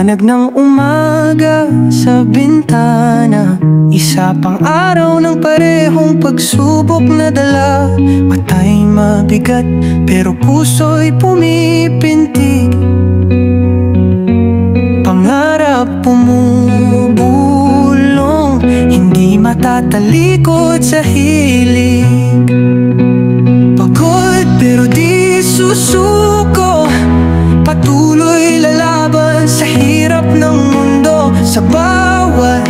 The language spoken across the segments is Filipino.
Liwanag ng umaga sa bintana, isa pang araw ng parehong pagsubok na dala. Mata'y mabigat pero puso'y pumipintig, pangarap pumubulong, hindi matatalikod sa hilig. Pagod pero di susuko, patuloy lalaban sa hirap ng mundo. Sa bawat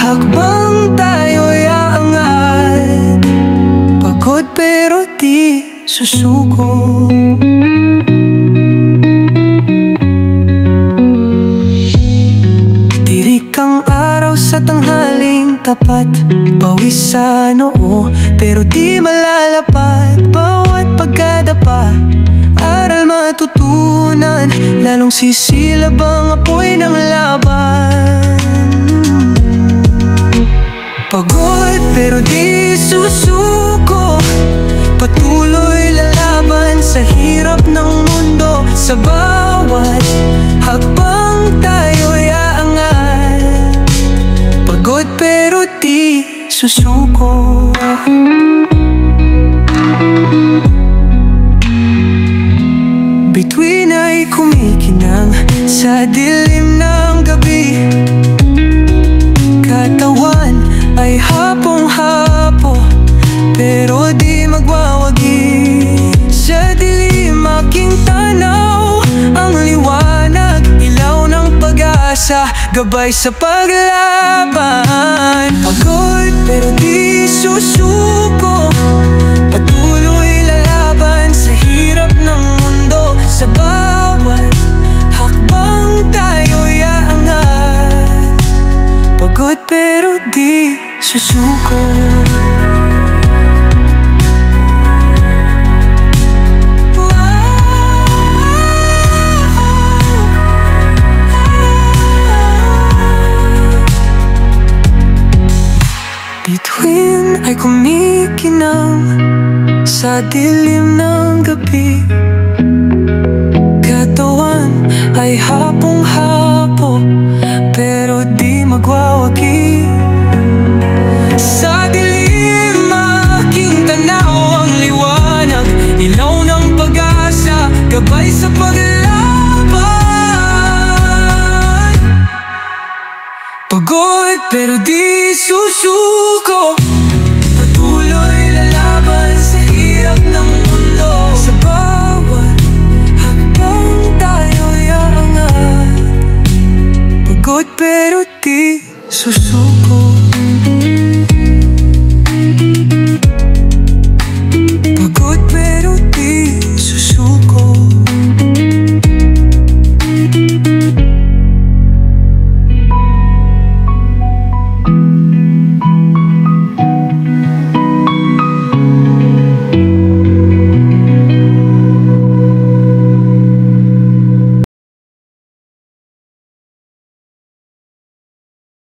hakbang tayo'y aangat, pagod pero di susuko. Tirik ang araw sa tanghaling tapat, pawis sa noo pero di malalapat. Bawat pagkadapa, aral matutunan, lalong sisilab ang apoy ng laban. Pagod pero di susuko, patuloy lalaban sa hirap ng mundo. Sa bawat hakbang tayo'y aangat, pagod pero di susuko. Bituin ay kumikinang sa dilim ng gabi, katawan ay hapong-hapo pero di magwawagi. Sa dilim aking tanaw ang liwanag, ilaw ng pag-asa, gabay sa paglaban. Pagod pero di susuko, patuloy lalaban sa hirap ng mundo. Sa bawat hakbang tayo'y aangat, pagod pero di susuko. Bituin ay kumikinang sa dilim ng gabi, katawan ay hapong-hapo pero di magwawagi. Sa dilim aking tanaw ang liwanag, ilaw ng pag-asa, gabay sa paglaban. Pagod pero di susuko, patuloy lalaban sa hirap ng mundo. Sa bawat hakbang tayo'y aangat, pagod pero di susuko.